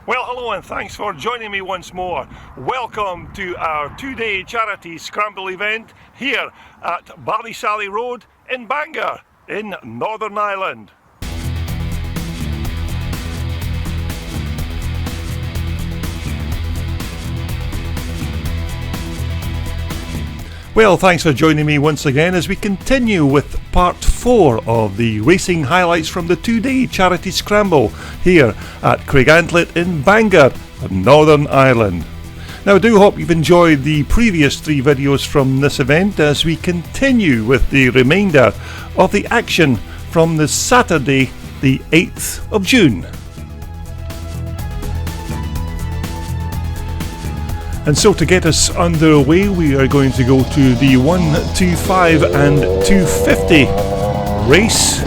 Well, hello and thanks for joining me once more. Welcome to our two-day charity Scramble event here at Ballysally Road in Bangor in Northern Ireland. Well, thanks for joining me once again as we continue with part 4 of the racing highlights from the two-day charity Scramble here at Craigantlet in Bangor, Northern Ireland. Now, I do hope you've enjoyed the previous 3 videos from this event as we continue with the remainder of the action from the Saturday, the 8th of June. And so to get us underway, we are going to go to the 125 and 250 race.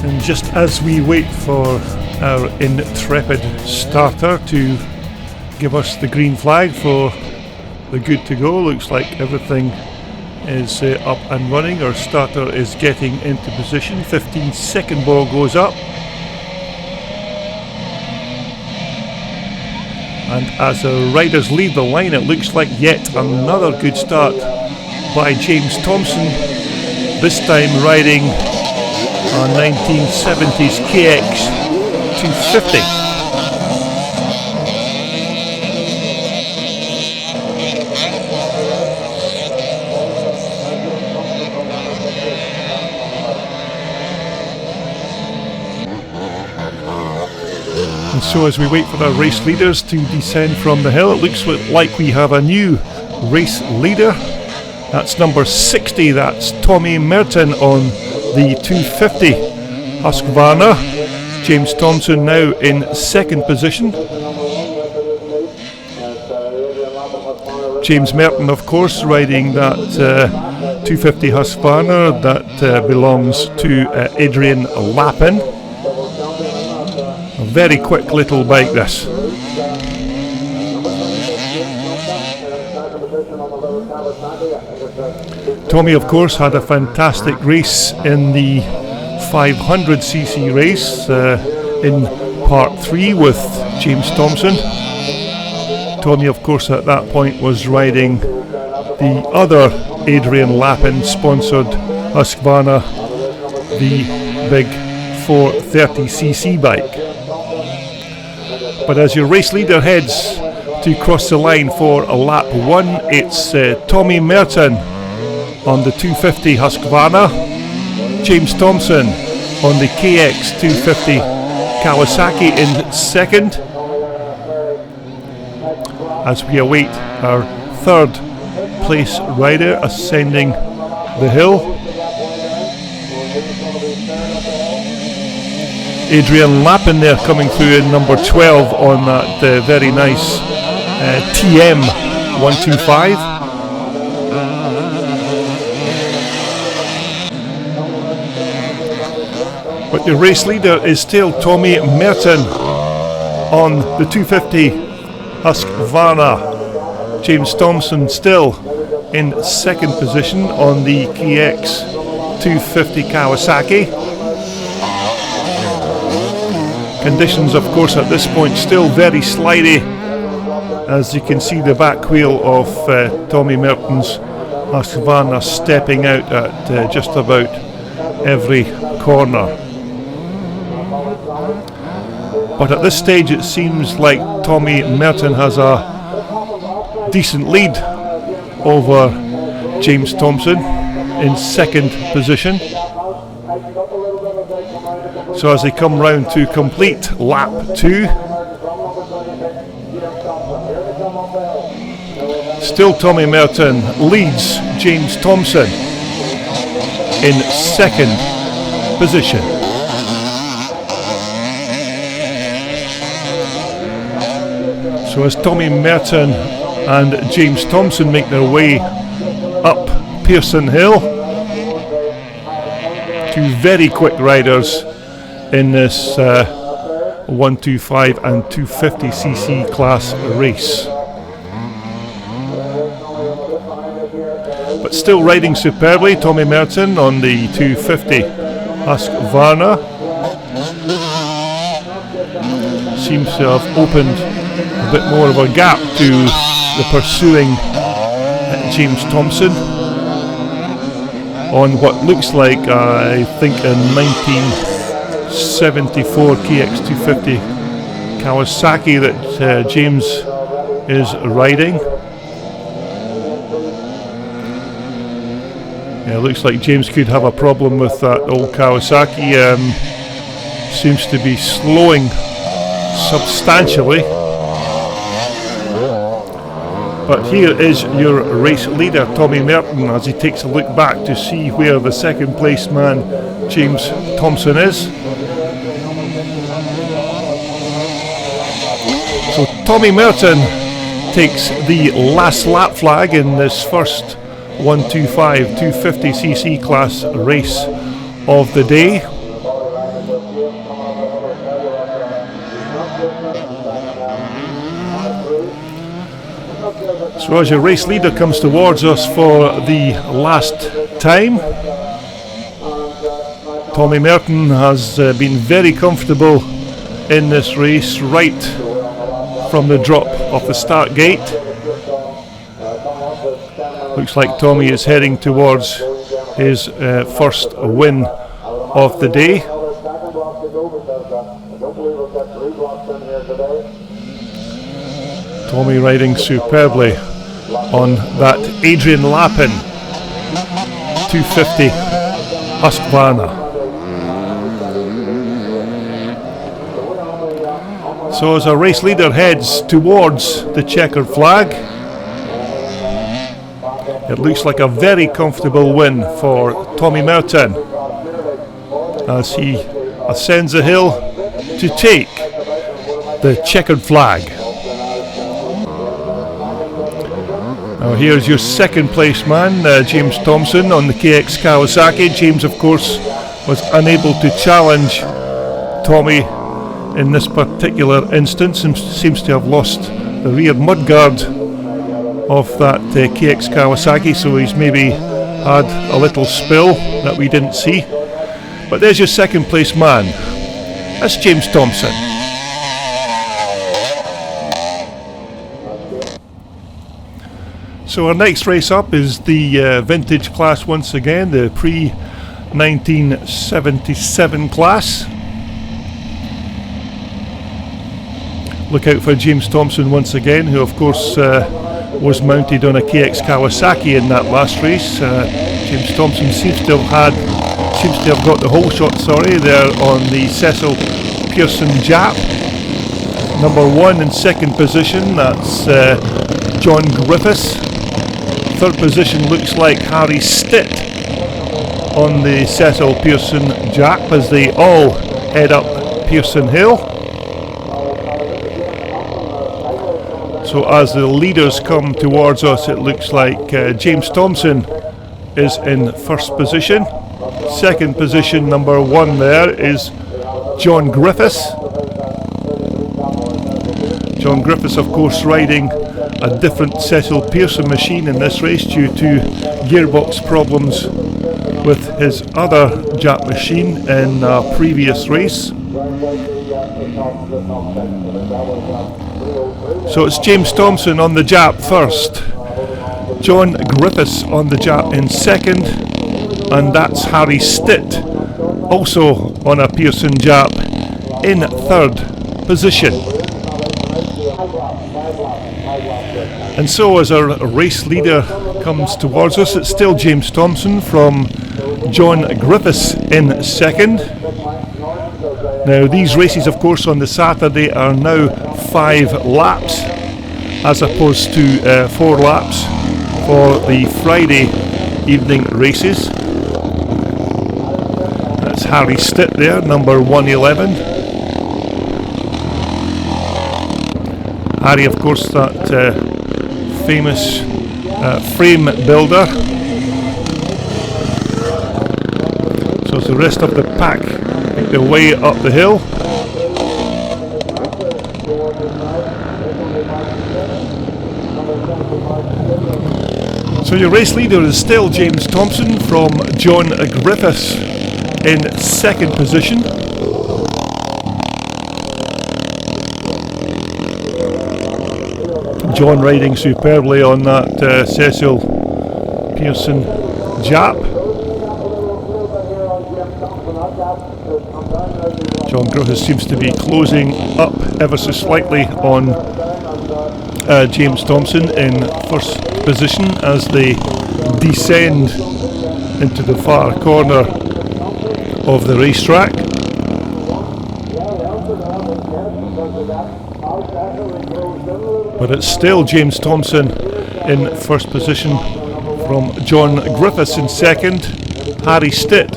And just as we wait for our intrepid starter to give us the green flag for the good to go, looks like everything is up and running. Our starter is getting into position. 15-second ball goes up. And as our riders leave the line, it looks like yet another good start by James Thompson, this time riding a 1970s KX 250. And so as we wait for our race leaders to descend from the hill, it looks like we have a new race leader. That's number 60, that's Tommy Merton on the 250 Husqvarna. James Thompson now in second position. James Merton, of course, riding that 250 Husqvarna that belongs to Adrian Lappin. A very quick little bike this. Tommy, of course, had a fantastic race in the 500cc race in part 3 with James Thompson. Tommy, of course, at that point was riding the other Adrian Lappin sponsored Husqvarna, the big 430cc bike. But as your race leader heads to cross the line for a lap 1, it's Tommy Merton on the 250 Husqvarna, James Thompson on the KX 250 Kawasaki in second, as we await our third place rider ascending the hill. Adrian Lappin there coming through in number 12 on that very nice TM 125. But the race leader is still Tommy Merton on the 250 Husqvarna. James Thompson still in second position on the KX 250 Kawasaki. Conditions, of course, at this point still very slidey, as you can see the back wheel of Tommy Merton's Husqvarna stepping out at just about every corner. But at this stage it seems like Tommy Merton has a decent lead over James Thompson in second position. So as they come round to complete lap 2, still Tommy Merton leads James Thompson in second position. So as Tommy Merton and James Thompson make their way up Pearson Hill, two very quick riders in this 125 and 250cc class race. but still riding superbly. Tommy Merton on the 250 Husqvarna seems to have opened a bit more of a gap to the pursuing James Thompson on what looks like, I think, a 1974 KX250 Kawasaki that James is riding. Yeah, looks like James could have a problem with that old Kawasaki. Seems to be slowing substantially. But here is your race leader, Tommy Merton, as he takes a look back to see where the second place man, James Thompson, is. So Tommy Merton takes the last lap flag in this first 125 250cc class race of the day. So as your race leader comes towards us for the last time, Tommy Merton has been very comfortable in this race right from the drop off the start gate. Looks like Tommy is heading towards his first win of the day. Tommy riding superbly on that Adrian Lappin 250 Husqvarna. So as our race leader heads towards the checkered flag, it looks like a very comfortable win for Tommy Merton as he ascends the hill to take the checkered flag. Now here's your second place man, James Thompson on the KX Kawasaki. James, of course, was unable to challenge Tommy in this particular instance and seems to have lost the rear mudguard of that KX Kawasaki, so he's maybe had a little spill that we didn't see. But there's your second place man. That's James Thompson. So our next race up is the vintage class once again, the pre-1977 class. Look out for James Thompson once again, who of course was mounted on a KX Kawasaki in that last race. James Thompson seems to have got the whole shot, there on the Cecil Pearson Jap. Number one in second position, that's John Griffiths. Third position looks like Harry Stitt on the Cecil Pearson Jap as they all head up Pearson Hill. So as the leaders come towards us, it looks like James Thompson is in first position. Second position, number one there, is John Griffiths. John Griffiths, of course, riding a different Cecil Pearson machine in this race due to gearbox problems with his other Jap machine in a previous race. So it's James Thompson on the Jap first, John Griffiths on the Jap in second, and that's Harry Stitt also on a Pearson Jap in third position. And so as our race leader comes towards us, it's still James Thompson from John Griffiths in second. Now these races, of course, on the Saturday are now 5 laps as opposed to 4 laps for the Friday evening races. That's Harry Stitt there, number 111. Harry, of course, that famous frame builder. So as the rest of the pack make their way up the hill. So So your race leader is still James Thompson from John Griffiths in second position. John riding superbly on that Cecil Pearson Jap. John Griffiths seems to be closing up ever so slightly on James Thompson in first position as they descend into the far corner of the racetrack. But it's still James Thompson in first position from John Griffiths in second. Harry Stitt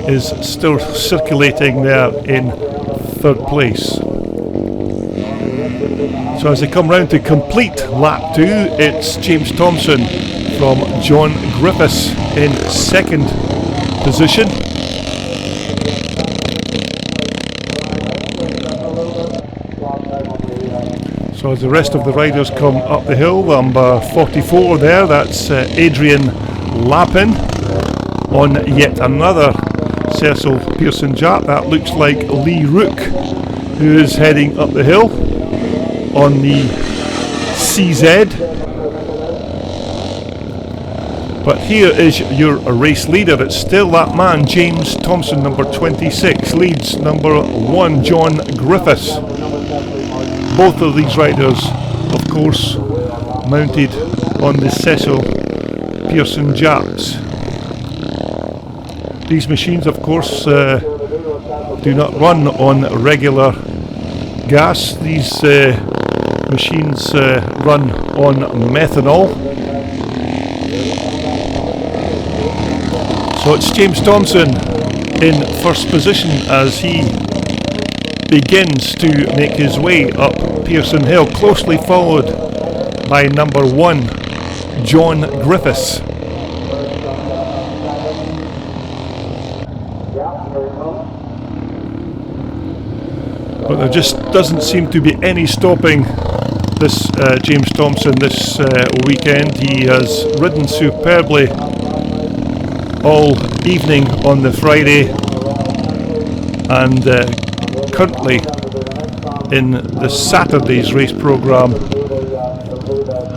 is still circulating there in third place. So as they come round to complete lap 2, it's James Thompson from John Griffiths in second position. So as the rest of the riders come up the hill, number 44 there, that's Adrian Lappin on yet another Cecil Pearson Jap. That looks like Lee Rook, who is heading up the hill on the CZ. But here is your race leader. It's still that man, James Thompson, number 26, leads number 1, John Griffiths. Both of these riders, of course, mounted on the Cecil Pearson Japs. These machines, of course, do not run on regular gas. These machines run on methanol. So it's James Thompson in first position as he begins to make his way up Pearson Hill, closely followed by number 1, John Griffiths. But there just doesn't seem to be any stopping this James Thompson this weekend. He has ridden superbly all evening on the Friday, and currently in the Saturday's race programme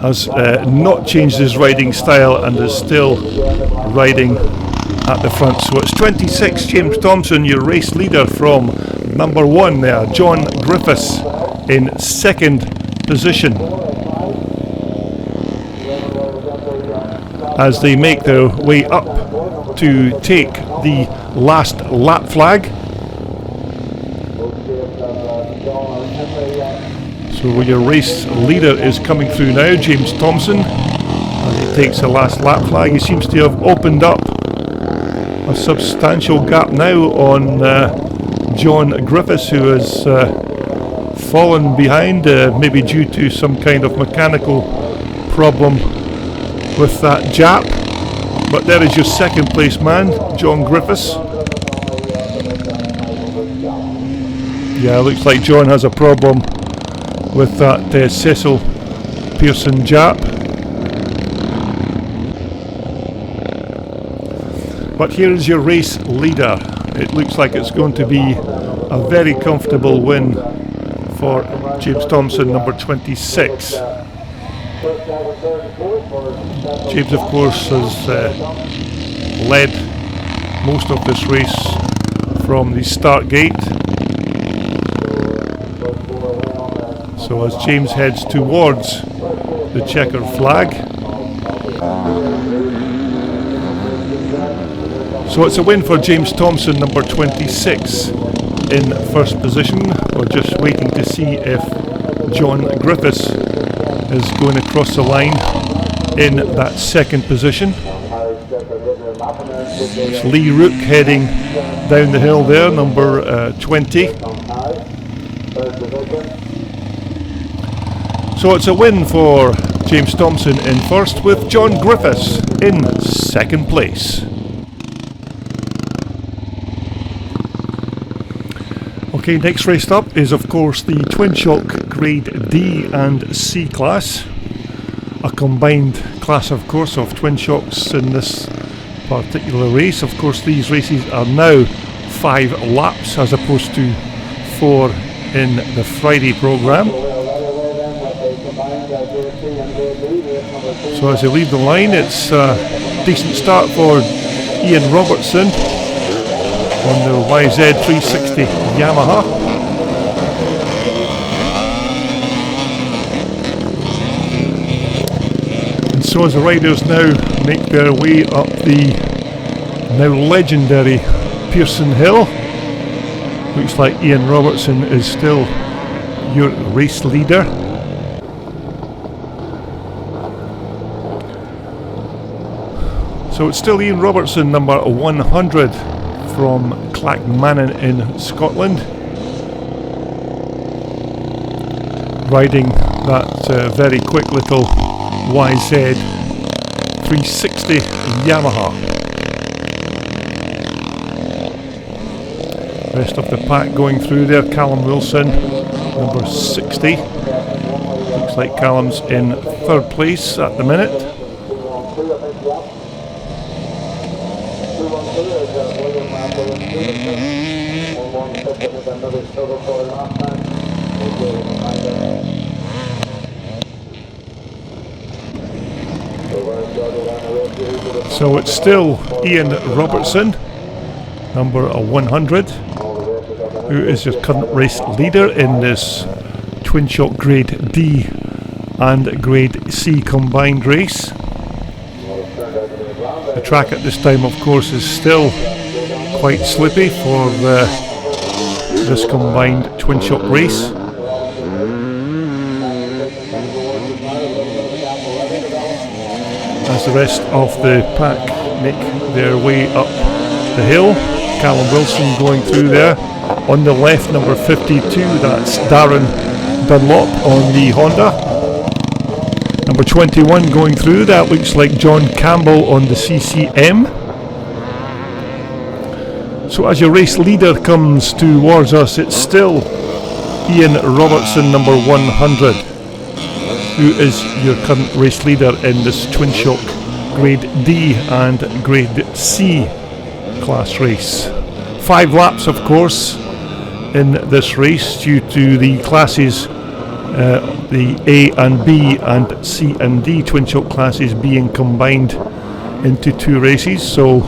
has not changed his riding style and is still riding at the front. So it's 26 James Thompson, your race leader, from number 1 there, John Griffiths in second position, as they make their way up to take the last lap flag. So your race leader is coming through now, James Thompson, as he takes the last lap flag. He seems to have opened up a substantial gap now on John Griffiths, who has fallen behind, maybe due to some kind of mechanical problem with that Jap. But there is your second place man, John Griffiths. Yeah, looks like John has a problem with that Cecil Pearson Jap. But here is your race leader. It looks like it's going to be a very comfortable win for James Thompson, number 26. James, of course, has led most of this race from the start gate. So as James heads towards the checkered flag. So it's a win for James Thompson, number 26, in first position. We're just waiting to see if John Griffiths is going across the line in that second position. It's Lee Rook heading down the hill there, number 20. So it's a win for James Thompson in first, with John Griffiths in second place. Okay, next race up is of course the Twin Shock Grade D and C class. a combined class, of course, of twin shocks in this particular race. Of course, these races are now 5 laps as opposed to 4 in the Friday programme. So as they leave the line, it's a decent start for Ian Robertson on the YZ360 Yamaha. And so as the riders now make their way up the now legendary Pearson Hill, looks like Ian Robertson is still your race leader. So it's still Ian Robertson, number 100 from Clackmannan in Scotland, riding that very quick little YZ360 Yamaha. Rest of the pack going through there. Callum Wilson, number 60. Looks like Callum's in 3rd place at the minute. So it's still Ian Robertson, number 100, who is your current race leader in this twin shock grade D and grade C combined race. The track at this time, of course, is still quite slippy for this combined twin shock race. As the rest of the pack make their way up the hill, Callum Wilson going through there. On the left, number 52, that's Darren Dunlop on the Honda. Number 21 going through, that looks like John Campbell on the CCM. So as your race leader comes towards us, it's still Ian Robertson, number 100, who is your current race leader in this twin shock grade D and grade C class race. 5 laps, of course, in this race due to the classes, the A and B and C and D twin shock classes being combined into 2 races, so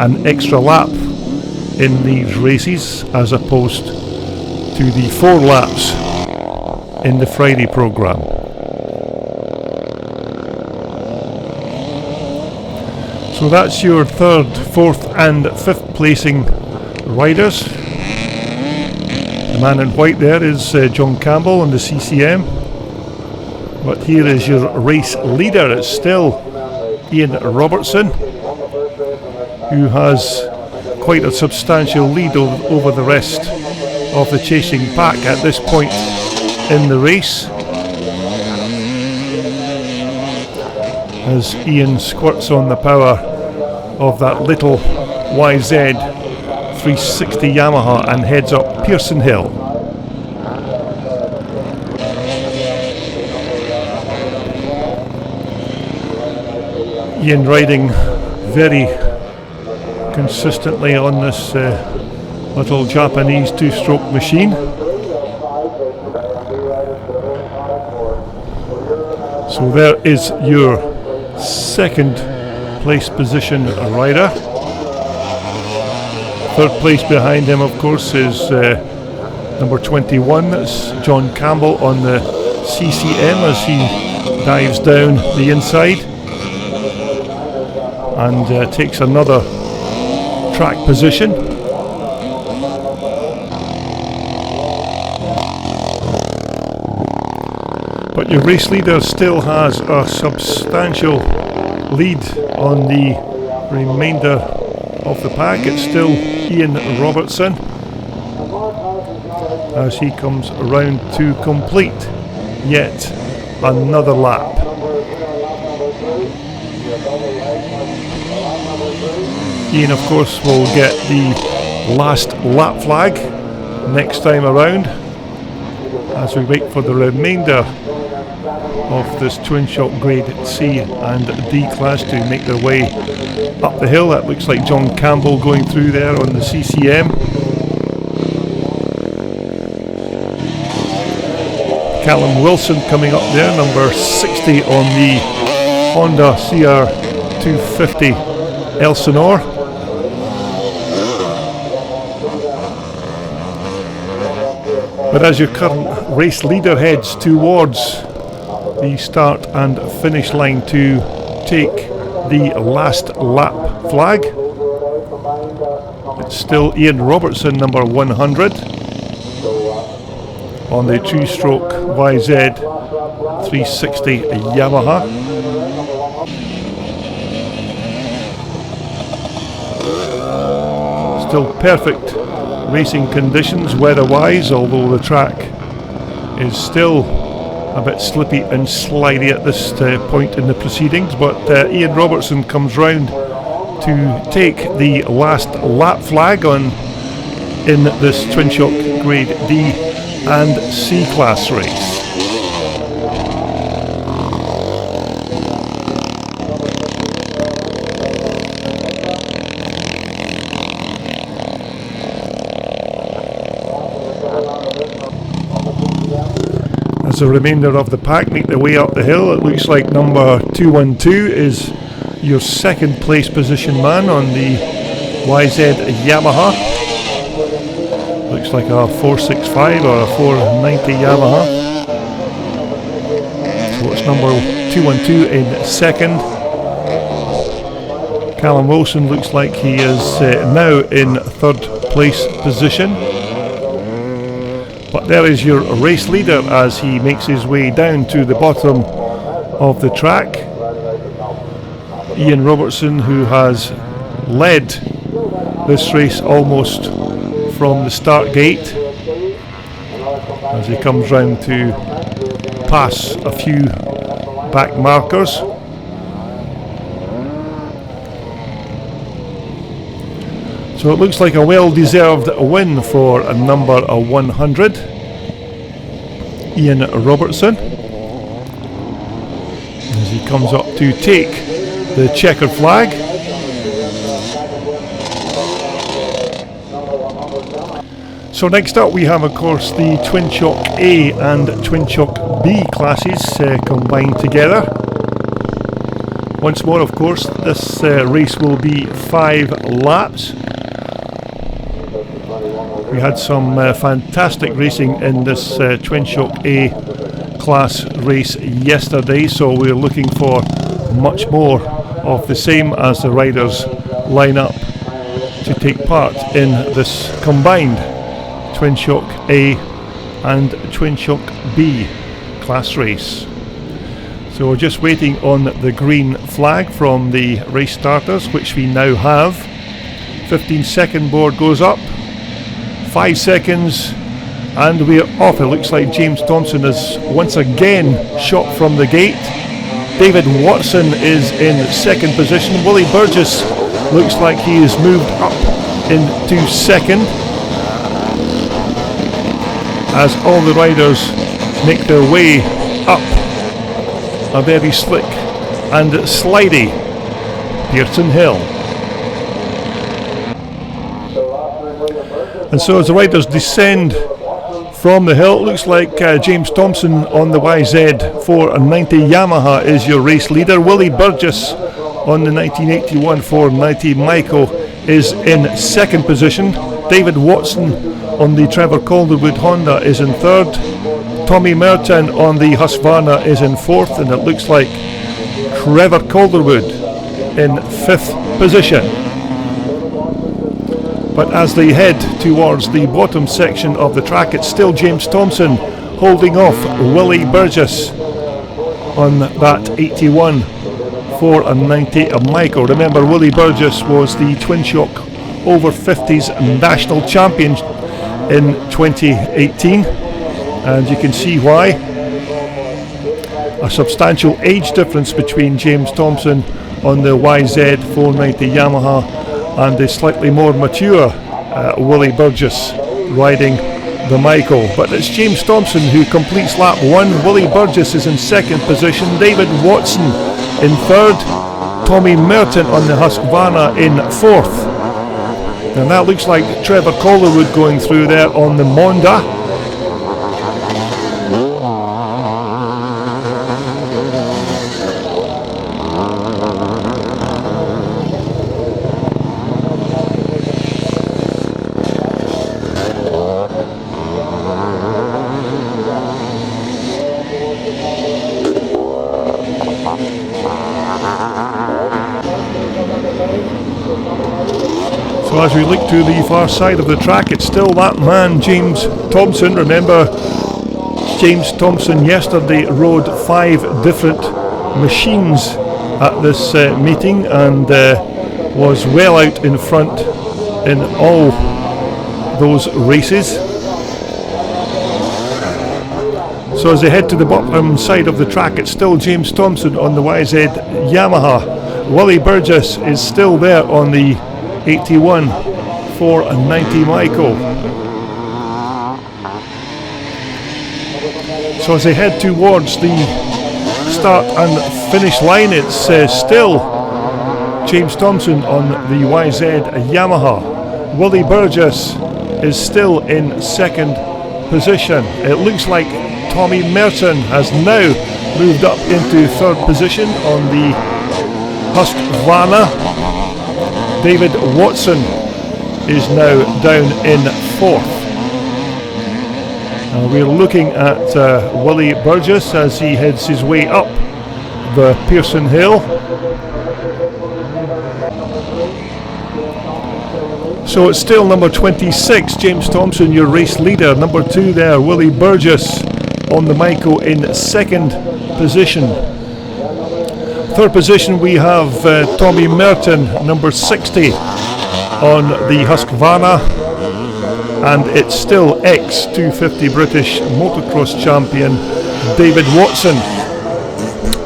an extra lap in these races as opposed to the 4 laps in the Friday programme. So that's your 3rd, 4th and 5th placing riders. The man in white there is John Campbell on the CCM. But here is your race leader. It's still Ian Robertson, who has quite a substantial lead over the rest of the chasing pack at this point in the race, as Ian squirts on the power of that little YZ360 Yamaha and heads up Pearson Hill. Ian riding very consistently on this little Japanese 2-stroke machine. So there is your 2nd place position rider. 3rd place behind him, of course, is number 21, that's John Campbell on the CCM as he dives down the inside and takes another track position. But your race leader still has a substantial lead on the remainder of the pack. It's still Ian Robertson as he comes around to complete yet another lap. Ian, of course, will get the last lap flag next time around as we wait for the remainder of this twin shock grade C and D class to make their way up the hill. That looks like John Campbell going through there on the CCM. Callum Wilson coming up there, number 60 on the Honda CR250 Elsinore. But as your current race leader heads towards the start and finish line to take the last lap flag, it's still Ian Robertson, number 100, on the two-stroke YZ 360 Yamaha. Still perfect racing conditions weather-wise, although the track is still a bit slippy and slidey at this point in the proceedings. But Ian Robertson comes round to take the last lap flag in this twin shock grade D and C class race. As the remainder of the pack make their way up the hill, it looks like number 212 is your second place position man on the YZ Yamaha. Looks like a 465 or a 490 Yamaha. So it's number 212 in second. Callum Wilson looks like he is now in third place position. But there is your race leader as he makes his way down to the bottom of the track. Ian Robertson, who has led this race almost from the start gate, as he comes round to pass a few back markers. So it looks like a well-deserved win for a number 100, Ian Robertson, as he comes up to take the checkered flag. So next up we have, of course, the Twin Shock A and Twin Shock B classes combined together. Once more, of course, this race will be 5 laps. We had some fantastic racing in this Twin Shock A class race yesterday, so we're looking for much more of the same as the riders line up to take part in this combined Twin Shock A and Twin Shock B class race. So we're just waiting on the green flag from the race starters, which we now have. 15-second board goes up. 5 seconds and we're off. It looks like James Thompson is once again shot from the gate. David Watson is in second position. Willie Burgess looks like he has moved up into second, as all the riders make their way up a very slick and slidey Pearson Hill. And so as the riders descend from the hill, it looks like James Thompson on the YZ 490 Yamaha is your race leader. Willie Burgess on the 1981 490 Michael is in second position. David Watson on the Trevor Calderwood Honda is in third. Tommy Merton on the Husqvarna is in fourth, and it looks like Trevor Calderwood in fifth position. But as they head towards the bottom section of the track, it's still James Thompson holding off Willie Burgess on that 81 490 Michael. Remember, Willie Burgess was the Twin Shock over 50s national champion in 2018, and you can see why. A substantial age difference between James Thompson on the YZ 490 Yamaha and the slightly more mature Willie Burgess riding the Michael. But it's James Thompson who completes lap 1. Willie Burgess is in second position. David Watson in third. Tommy Merton on the Husqvarna in fourth. And that looks like Trevor Calderwood going through there on the Monda. So as we look to the far side of the track, it's still that man, James Thompson. Remember, James Thompson yesterday rode 5 different machines at this meeting and was well out in front in all those races. So as they head to the bottom side of the track, it's still James Thompson on the YZ Yamaha. Willie Burgess is still there on the 81 for a 90 Michael. So as they head towards the start and finish line, it's still James Thompson on the YZ Yamaha. Willie Burgess is still in second position. It looks like Tommy Merton has now moved up into third position on the Husqvarna. David Watson is now down in fourth. We're looking at Willie Burgess as he heads his way up the Pearson Hill. So it's still number 26, James Thompson, your race leader. Number 2 there, Willie Burgess on the Michael in second position. Third position we have Tommy Merton, number 60 on the Husqvarna, and it's still ex-250 British motocross champion David Watson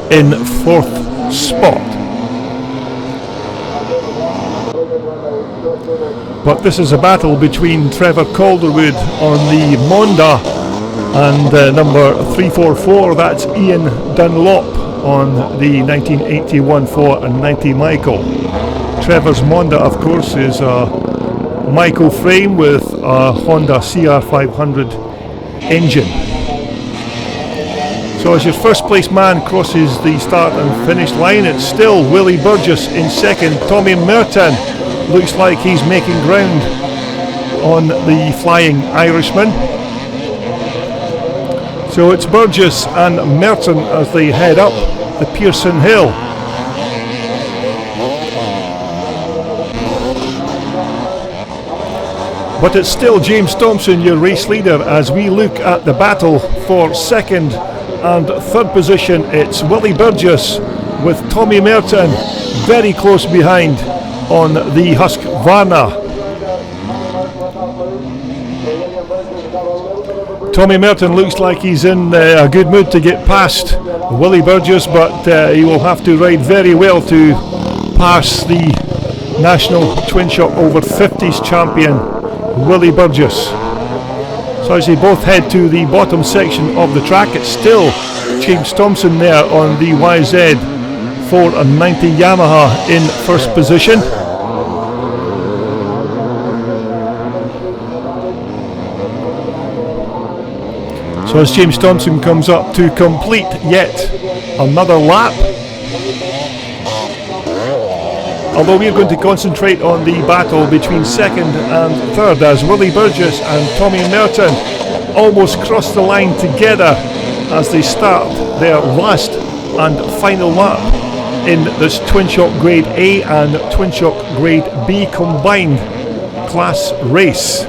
in fourth spot. But this is a battle between Trevor Calderwood on the Monda and number 344, that's Ian Dunlop on the 1981 for a 90 Michael. Trevor's Monda, of course, is a Michael frame with a Honda CR500 engine. So as your first place man crosses the start and finish line, it's still Willie Burgess in second. Tommy Merton looks like he's making ground on the Flying Irishman. So it's Burgess and Merton as they head up the Pearson Hill. But it's still James Thompson, your race leader, as we look at the battle for second and third position. It's Willie Burgess with Tommy Merton very close behind on the Husqvarna. Tommy Merton looks like he's in a good mood to get past Willie Burgess, but he will have to ride very well to pass the National Twin Shock over 50s champion Willie Burgess. So as they both head to the bottom section of the track, it's still James Thompson there on the YZ 490 Yamaha in first position. So as James Thompson comes up to complete yet another lap. Although we're going to concentrate on the battle between second and third, as Willie Burgess and Tommy Merton almost cross the line together as they start their last and final lap in this Twin Shock Grade A and Twin Shock Grade B combined class race.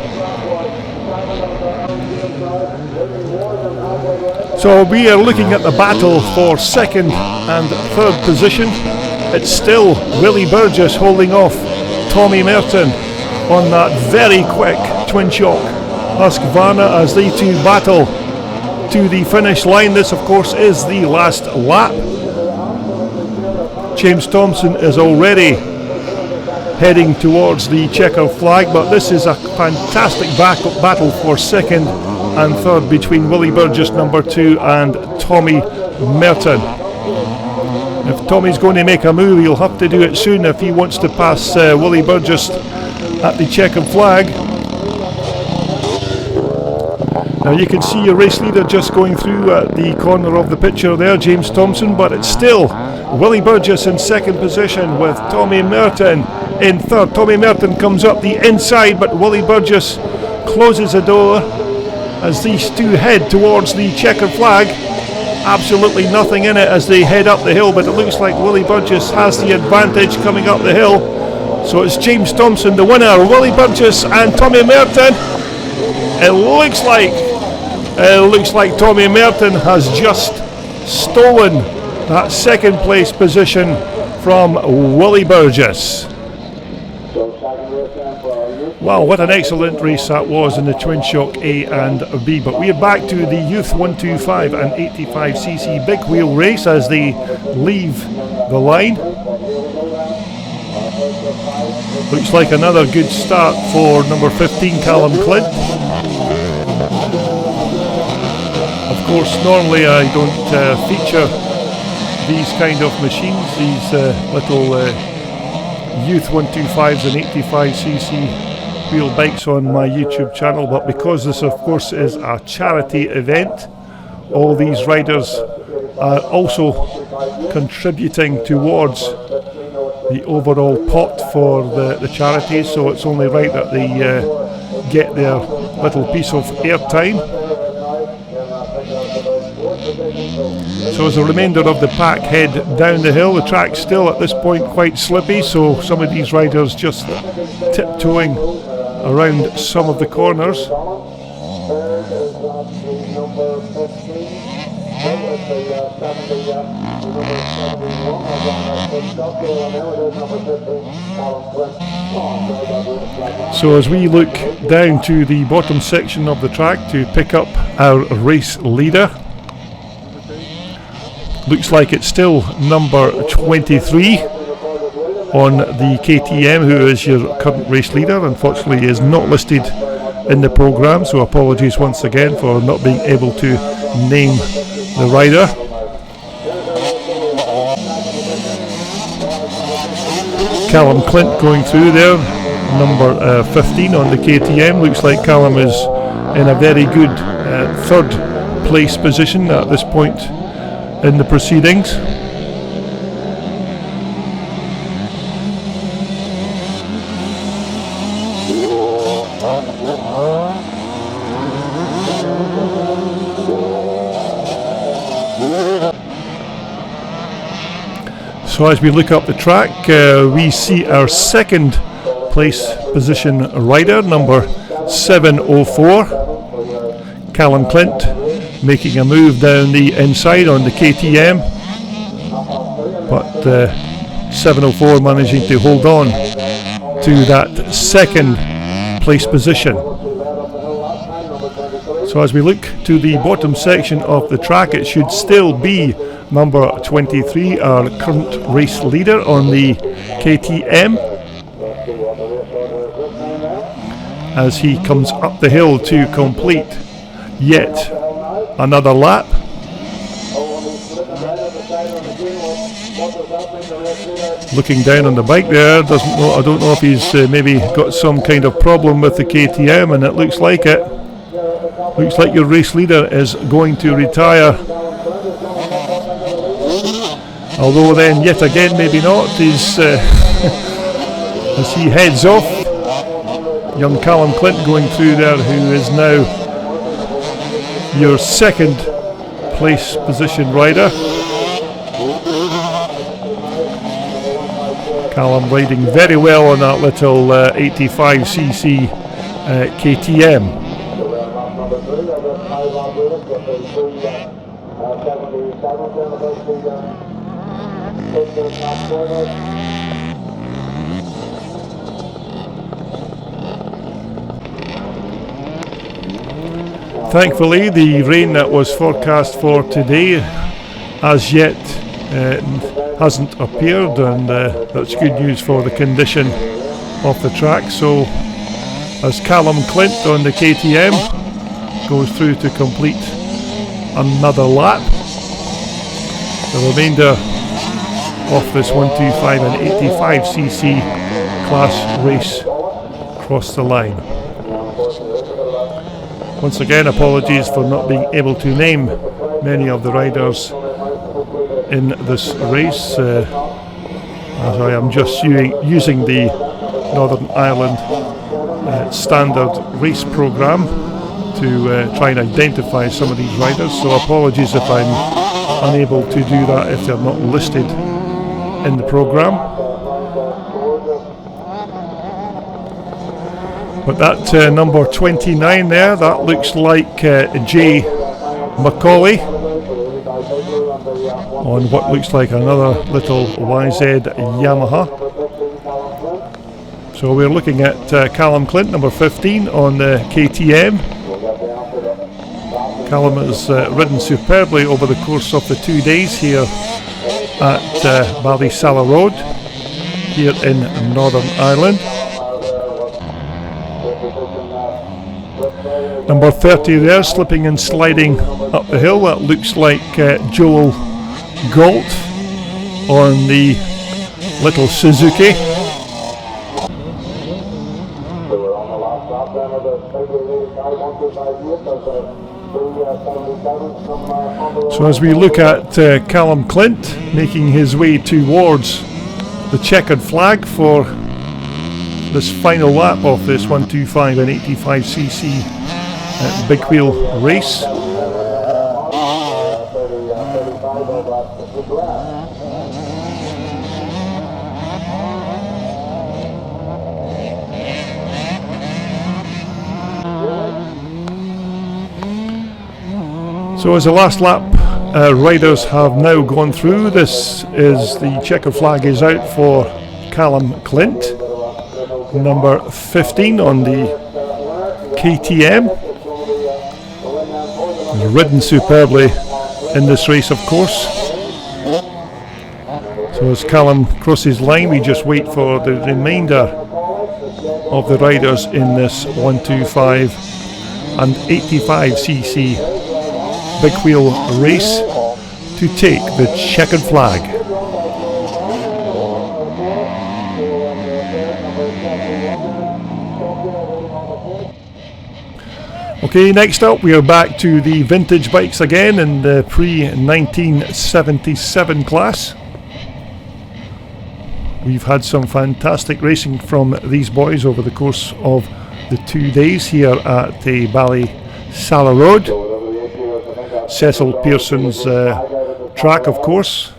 So we are looking at the battle for second and third position. It's still Willie Burgess holding off Tommy Merton on that very quick Twin Shock Husqvarna as they two battle to the finish line. This of course is the last lap. James Thompson is already heading towards the checker flag, but this is a fantastic battle for second and third between Willie Burgess number 2 and Tommy Merton. If Tommy's going to make a move, he'll have to do it soon if he wants to pass Willie Burgess at the checkered flag. Now you can see your race leader just going through at the corner of the picture there, James Thompson, but it's still Willie Burgess in second position with Tommy Merton in third. Tommy Merton comes up the inside, but Willie Burgess closes the door as these two head towards the checkered flag. Absolutely nothing in it as they head up the hill, but it looks like Willie Burgess has the advantage coming up the hill. So it's James Thompson the winner, Willie Burgess and Tommy Merton. It looks like Tommy Merton has just stolen that second place position from Willie Burgess. Wow, what an excellent race that was in the Twin Shock A and B. But we're back to the Youth 125 and 85cc big wheel race as they leave the line. Looks like another good start for number 15, Callum Clint. Of course, normally I don't feature these kind of machines, these little Youth 125s and 85cc wheel bikes on my YouTube channel, but because this of course is a charity event, all these riders are also contributing towards the overall pot for the charity, so it's only right that they get their little piece of airtime. So as the remainder of the pack head down the hill, the track's still at this point quite slippy, so some of these riders just tiptoeing around some of the corners. So as we look down to the bottom section of the track to pick up our race leader, looks like it's still number 23 on the KTM, who is your current race leader. Unfortunately, he is not listed in the programme, so apologies once again for not being able to name the rider. Callum Clint going through there, number 15 on the KTM. Looks like Callum is in a very good third place position at this point in the proceedings. So as we look up the track, we see our second place position rider, number 704, Callum Clint, making a move down the inside on the KTM, but 704 managing to hold on to that second place position. So as we look to the bottom section of the track, it should still be number 23, our current race leader on the KTM, as he comes up the hill to complete yet another lap. Looking down on the bike there, I don't know if he's maybe got some kind of problem with the KTM, and it looks like it. Looks like your race leader is going to retire. Although then, yet again, maybe not, as he heads off. Young Callum Clint going through there, who is now your second place position rider. Callum riding very well on that little 85cc KTM. Thankfully, the rain that was forecast for today as yet hasn't appeared, and that's good news for the condition off the track. So as Callum Clint on the KTM goes through to complete another lap, the remainder of this 125 and 85cc class race cross the line. Once again, apologies for not being able to name many of the riders in this race, as I am just using the Northern Ireland standard race programme to try and identify some of these riders, so apologies if I'm unable to do that if they're not listed in the programme. But that number 29 there, that looks like Jay Macaulay on what looks like another little YZ Yamaha. So we're looking at Callum Clint, number 15 on the KTM. Callum has ridden superbly over the course of the 2 days here at Ballysalla Road here in Northern Ireland. Number 30 there, slipping and sliding up the hill. That looks like Joel Galt on the little Suzuki. So as we look at Callum Clint making his way towards the checkered flag for this final lap of this 125 and 85cc big wheel race. So as the last lap riders have now gone through, this is the checkered flag is out for Callum Clint, number 15 on the KTM. He's ridden superbly in this race, of course. So as Callum crosses line, we just wait for the remainder of the riders in this 125 and 85cc big wheel race to take the checkered flag. Okay, next up we are back to the vintage bikes again in the pre-1977 class. We've had some fantastic racing from these boys over the course of the 2 days here at the Ballysalla Road. Cecil Pearson's track, of course.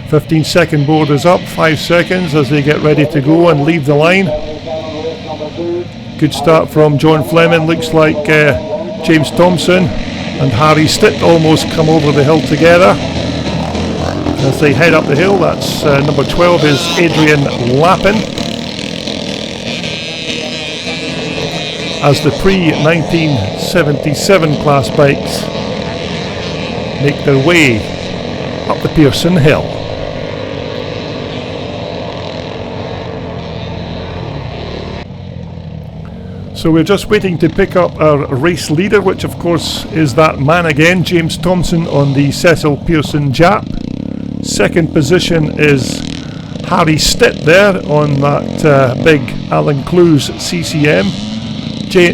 15-second board is up, 5 seconds as they get ready to go and leave the line. Good start from John Fleming. Looks like James Thompson and Harry Stitt almost come over the hill together. As they head up the hill, that's number 12 is Adrian Lappin. As the pre-1977 class bikes make their way up the Pearson Hill. So we're just waiting to pick up our race leader, which of course is that man again, James Thompson on the Cecil Pearson Jap. Second position is Harry Stitt there on that big Alan Clues CCM.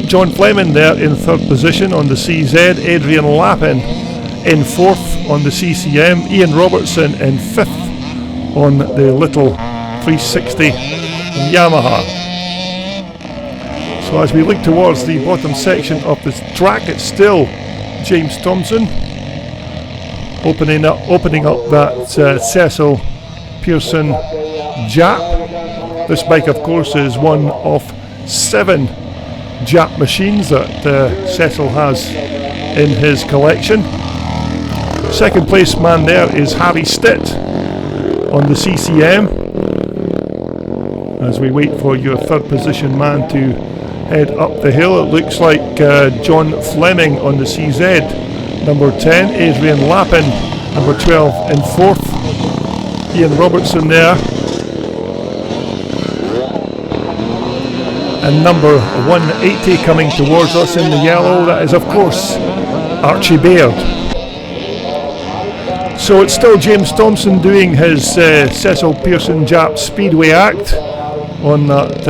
John Fleming there in third position on the CZ. Adrian Lappin in fourth on the CCM. Ian Robertson in fifth on the little 360 Yamaha. So as we look towards the bottom section of this track, it's still James Thompson opening up that Cecil Pearson Jap. This bike, of course, is one of 7 Jap machines that Cecil has in his collection. Second place man there is Harry Stitt on the CCM. As we wait for your third position man to head up the hill, it looks like John Fleming on the CZ, number 10, Adrian Lappin, number 12 in fourth, Ian Robertson there And number 180 coming towards us in the yellow, that is of course Archie Baird. So it's still James Thompson doing his Cecil Pearson Jap Speedway act on that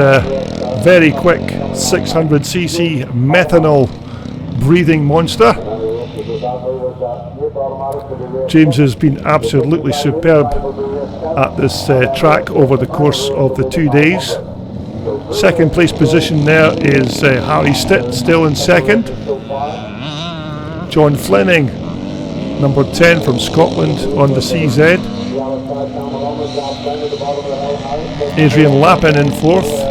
very quick 600cc methanol breathing monster. James has been absolutely superb at this track over the course of the 2 days. Second place position there is Harry Stitt, still in second. John Fleming, number 10 from Scotland on the CZ. Adrian Lappin in fourth.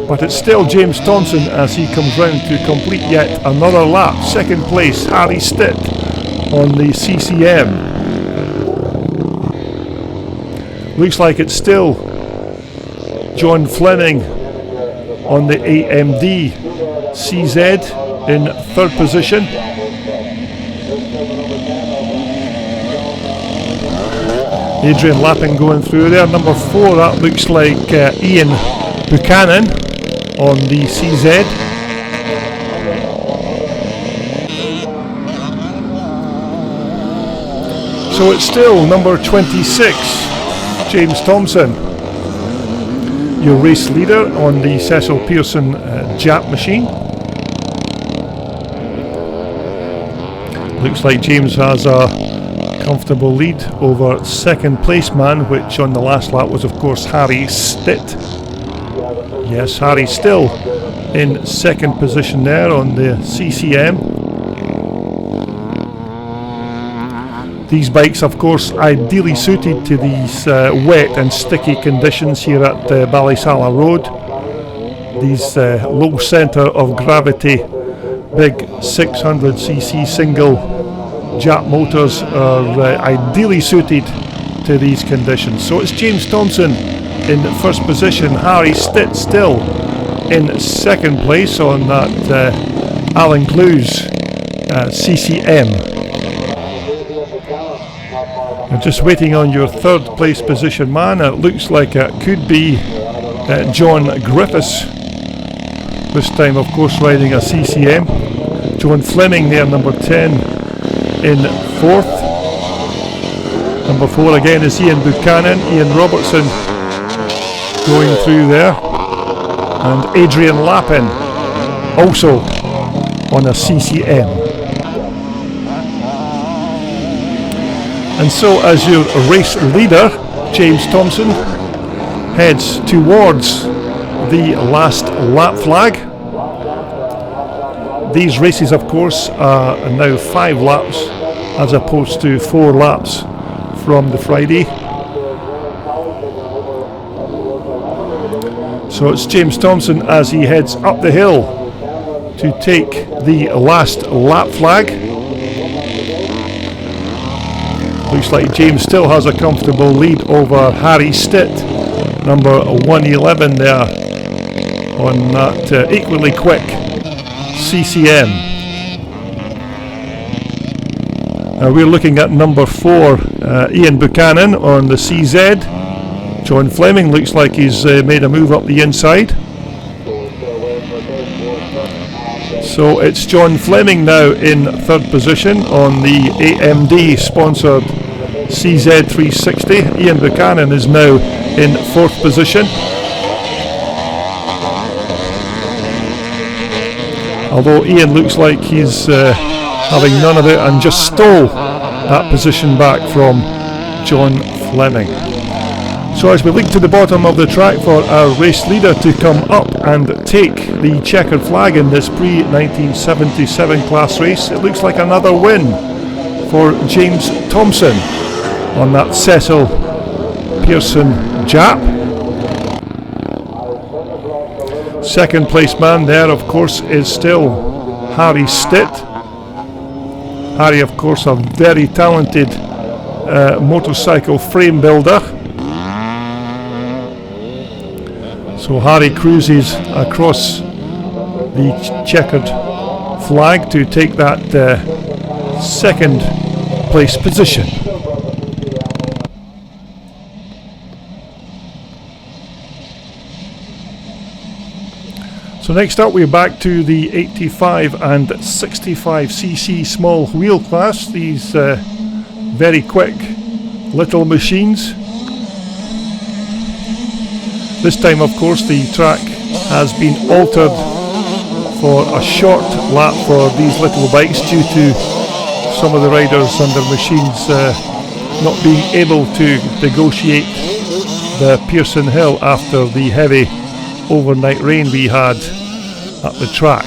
But it's still James Thompson as he comes round to complete yet another lap. Second place, Harry Stitt on the CCM. Looks like it's still John Fleming on the AMD CZ in third position. Adrian Lappin going through there. Number 4, that looks like Ian Buchanan on the CZ. So it's still number 26, James Thompson, your race leader on the Cecil Pearson Jap machine. Looks like James has a comfortable lead over second place man, which on the last lap was of course Harry Stitt. Yes, Harry still in second position there on the CCM. These bikes of course ideally suited to these wet and sticky conditions here at Ballysalla Road. These low centre of gravity big 600cc single Jap motors are ideally suited to these conditions. So it's James Thompson in first position, Harry Stitt still in second place on that Alan Clues CCM. I'm just waiting on your third place position man. It looks like it could be John Griffiths, this time of course riding a CCM. John Fleming there, number 10 in fourth. Number 4 again is Ian Buchanan. Ian Robertson going through there, and Adrian Lappin also on a CCM. And so as your race leader, James Thompson heads towards the last lap flag. These races of course are now 5 laps as opposed to 4 laps from the Friday. So it's James Thompson as he heads up the hill to take the last lap flag. Looks like James still has a comfortable lead over Harry Stitt, number 111 there on that equally quick CCM. Now we're looking at number 4, Ian Buchanan on the CZ. John Fleming looks like he's made a move up the inside. So it's John Fleming now in third position on the AMD sponsored CZ360. Ian Buchanan is now in fourth position. Although Ian looks like he's having none of it and just stole that position back from John Fleming. So as we link to the bottom of the track for our race leader to come up and take the checkered flag in this pre-1977 class race, it looks like another win for James Thompson on that Cecil Pearson Jap. Second place man there of course is still Harry Stitt. Harry of course a very talented motorcycle frame builder. So Harry cruises across the checkered flag to take that second place position. So next up we're back to the 85 and 65cc small wheel class. These very quick little machines. This time of course the track has been altered for a short lap for these little bikes due to some of the riders and their machines not being able to negotiate the Pearson Hill after the heavy overnight rain we had at the track.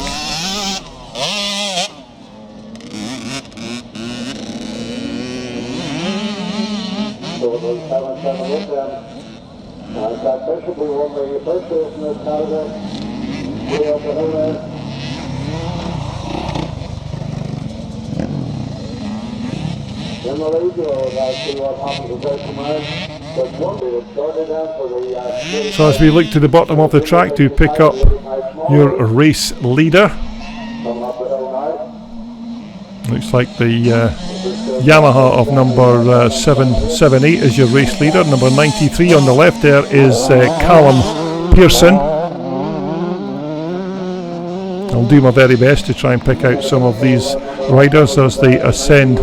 So as we look to the bottom of the track to pick up your race leader, looks like the Yamaha of number 778 is your race leader. Number 93 on the left there is Callum Pearson. I'll do my very best to try and pick out some of these riders as they ascend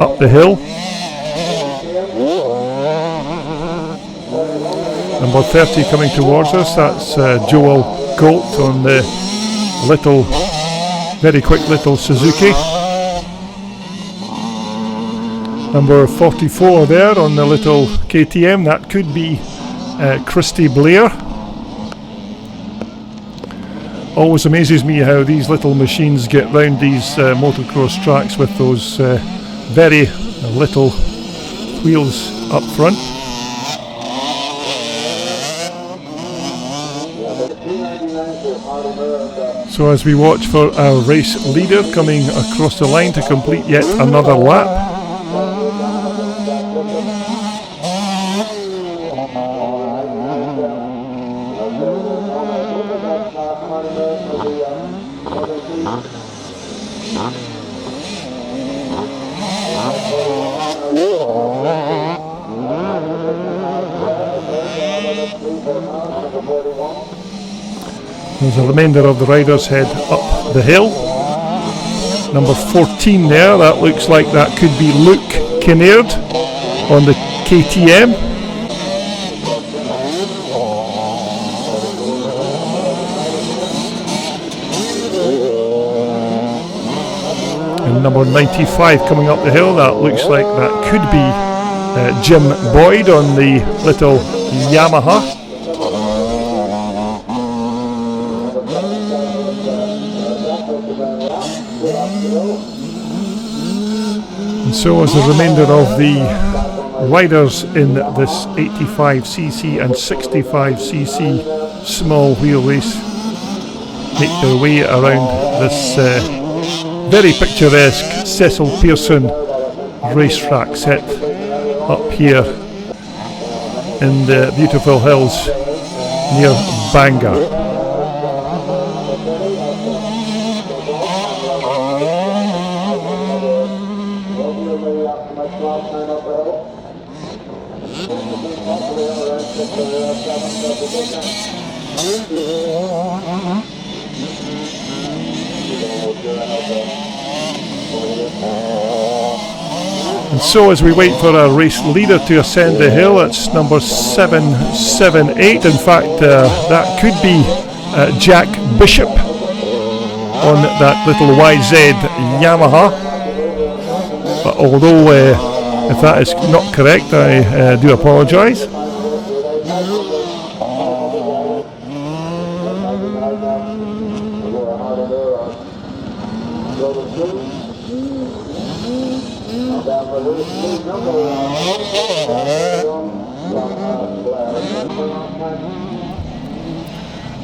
up the hill. Number 30 coming towards us, that's Joel Golt on the little, very quick little Suzuki. Number 44 there on the little KTM, that could be Christy Blair. Always amazes me how these little machines get round these motocross tracks with those very little wheels up front. So as we watch for our race leader coming across the line to complete yet another lap. As the remainder of the riders head up the hill. Number 14 there, that looks like that could be Luke Kinnaird on the KTM. And number 95 coming up the hill, that looks like that could be Jim Boyd on the little Yamaha. And so as the remainder of the riders in this 85cc and 65cc small wheel race make their way around this very picturesque Cecil Pearson racetrack set up here in the beautiful hills near Bangor. And so as we wait for our race leader to ascend the hill, it's number 778. In fact, that could be Jack Bishop on that little YZ Yamaha. But although if that is not correct, I do apologise.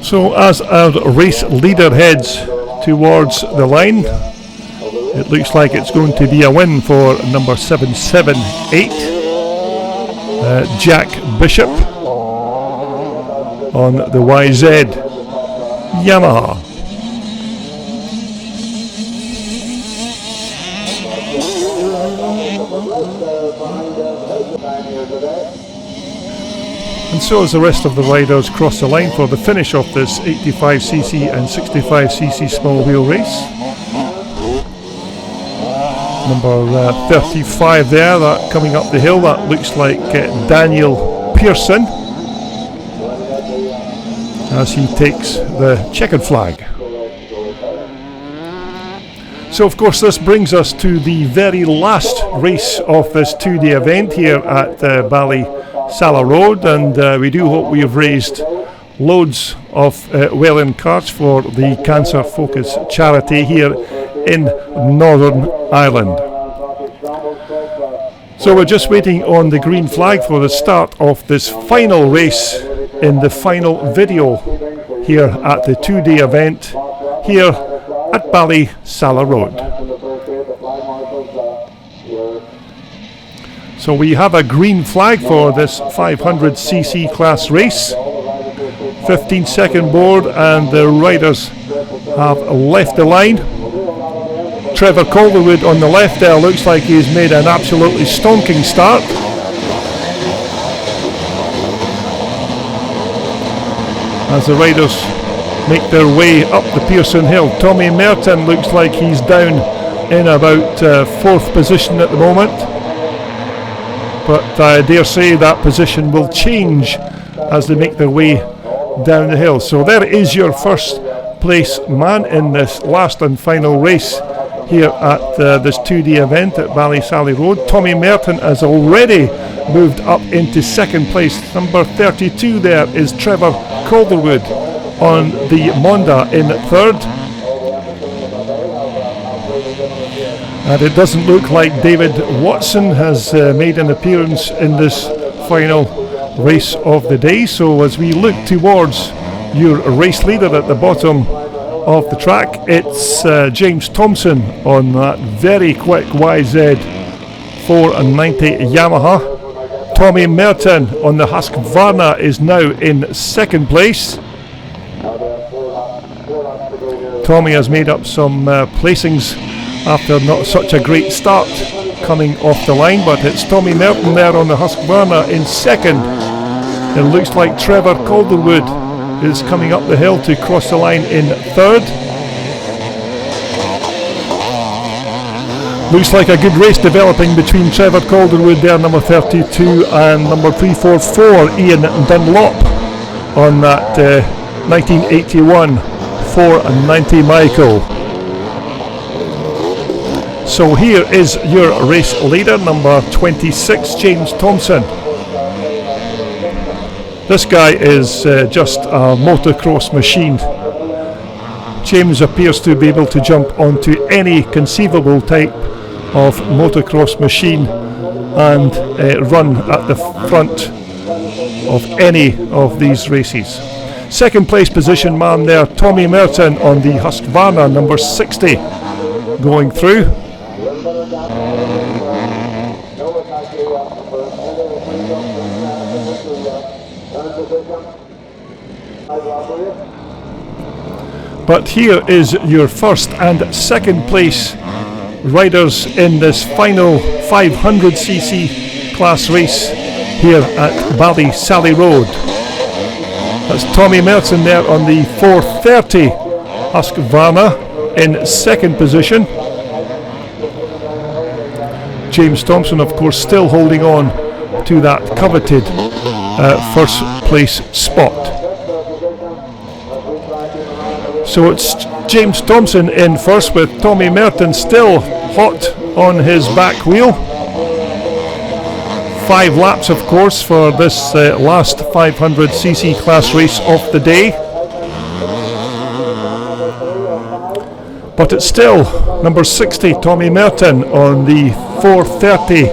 So as our race leader heads towards the line, it looks like it's going to be a win for number 778, Jack Bishop on the YZ Yamaha. And and so as the rest of the riders cross the line for the finish of this 85cc and 65cc small wheel race. Number 35 there, that coming up the hill, that looks like Daniel Pearson as he takes the checkered flag. So of course this brings us to the very last race of this 2-day event here at Ballysalla Road, and we do hope we have raised loads of well-earned cards for the Cancer Focus charity here in Northern Ireland. So we're just waiting on the green flag for the start of this final race in the final video here at the 2-day event here at Ballysalla Road. So we have a green flag for this 500cc class race. 15-second board, and the riders have left the line. Trevor Calderwood on the left there looks like he's made an absolutely stonking start. As the riders make their way up the Pearson Hill, Tommy Merton looks like he's down in about 4th position at the moment, but I dare say that position will change as they make their way down the hill. So there is your first place man in this last and final race here at this 2-day event at Ballysalla Road. Tommy Merton has already moved up into 2nd place. Number 32 there is Trevor Calderwood on the Monda in 3rd. And it doesn't look like David Watson has made an appearance in this final race of the day. So as we look towards your race leader at the bottom of the track, it's James Thompson on that very quick YZ 490 Yamaha. Tommy Merton on the Husqvarna is now in 2nd place. Tommy has made up some placings after not such a great start coming off the line, but it's Tommy Merton there on the Husqvarna in 2nd. It looks like Trevor Calderwood is coming up the hill to cross the line in 3rd. Looks like a good race developing between Trevor Calderwood there, number 32, and number 344, Ian Dunlop on that 1981 490 Michael. So here is your race leader, number 26, James Thompson. This guy is just a motocross machine. James appears to be able to jump onto any conceivable type of motocross machine and run at the front of any of these races. 2nd place position man there, Tommy Merton on the Husqvarna, number 60, going through. But here is your 1st and 2nd place riders in this final 500cc class race here at Ballysalla Road. That's Tommy Merton there on the 430 Husqvarna in 2nd position. James Thompson, of course, still holding on to that coveted 1st place spot. So it's James Thompson in 1st with Tommy Merton still hot on his back wheel. 5 laps, of course, for this last 500cc class race of the day. But it's still number 60, Tommy Merton on the 430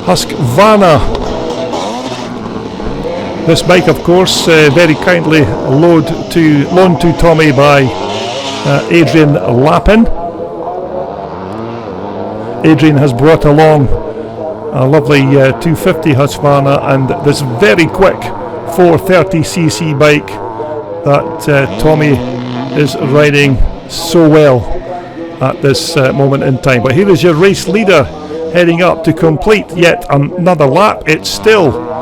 Husqvarna. This bike, of course, very kindly loaned to Tommy by Adrian Lappin. Adrian has brought along a lovely 250 Husqvarna and this very quick 430cc bike that Tommy is riding so well at this moment in time. But here is your race leader heading up to complete yet another lap. It's still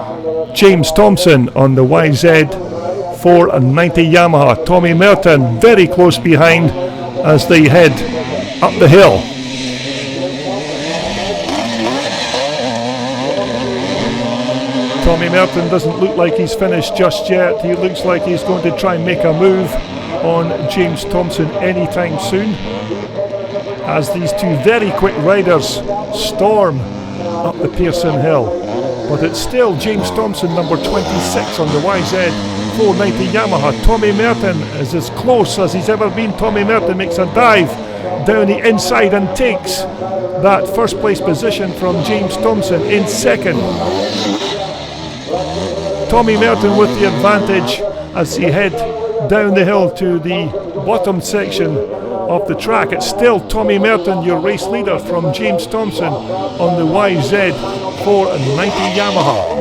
James Thompson on the YZ490 Yamaha. Tommy Merton very close behind as they head up the hill. Tommy Merton doesn't look like he's finished just yet. He looks like he's going to try and make a move on James Thompson anytime soon, as these two very quick riders storm up the Pearson Hill. But it's still James Thompson, number 26 on the YZ490 Yamaha. Tommy Merton is as close as he's ever been. Tommy Merton makes a dive down the inside and takes that first place position from James Thompson in second. Tommy Merton with the advantage as he head down the hill to the bottom section of the track. It's still Tommy Merton, your race leader, from James Thompson on the YZ490 Yamaha.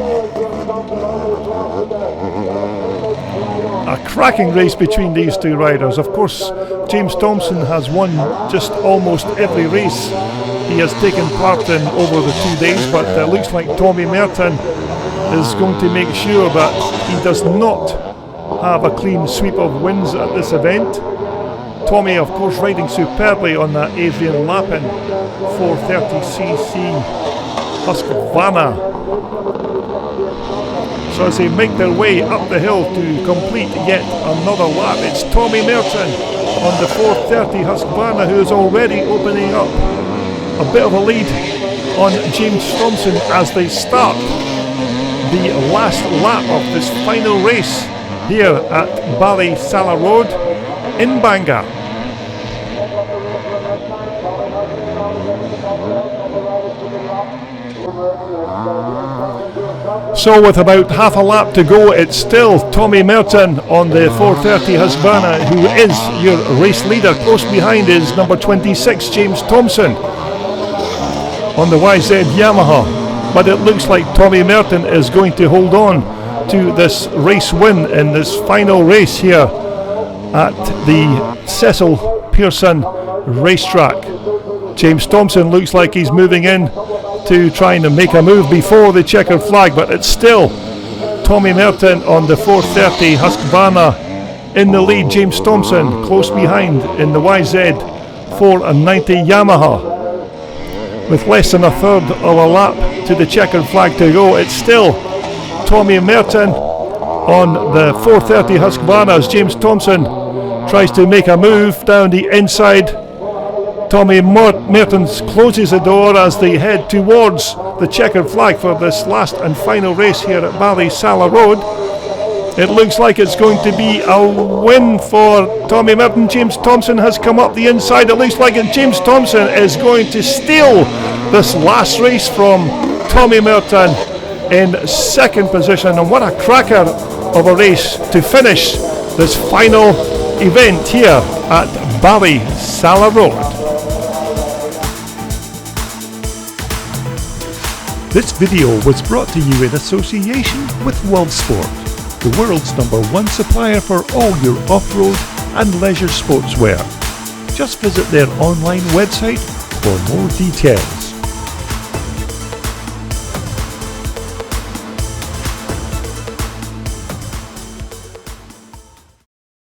A cracking race between these two riders. Of course, James Thompson has won just almost every race he has taken part in over the 2 days, but it looks like Tommy Merton is going to make sure that he does not have a clean sweep of wins at this event. Tommy, of course, riding superbly on that Adrian Lapin 430cc Husqvarna. So as they make their way up the hill to complete yet another lap, it's Tommy Merton on the 430 Husqvarna who is already opening up a bit of a lead on James Thompson as they start the last lap of this final race here at Ballysala Road in Bangor. So with about half a lap to go, it's still Tommy Merton on the 430 Husqvarna who is your race leader. Close behind is number 26 James Thompson on the YZ Yamaha. But it looks like Tommy Merton is going to hold on to this race win in this final race here at the Cecil Pearson racetrack. James Thompson looks like he's moving in to trying to make a move before the checkered flag, but it's still Tommy Merton on the 430 Husqvarna in the lead. James Thompson close behind in the YZ490 Yamaha. With less than a third of a lap to the checkered flag to go, it's still Tommy Merton on the 430 Husqvarna as James Thompson tries to make a move down the inside. Tommy Merton closes the door as they head towards the checkered flag for this last and final race here at Ballysala Road. It looks like it's going to be a win for Tommy Merton. James Thompson has come up the inside. It looks like James Thompson is going to steal this last race from Tommy Merton in second position. And what a cracker of a race to finish this final event here at Ballysala Road. This video was brought to you in association with WorldSport, the world's #1 supplier for all your off-road and leisure sportswear. Just visit their online website for more details.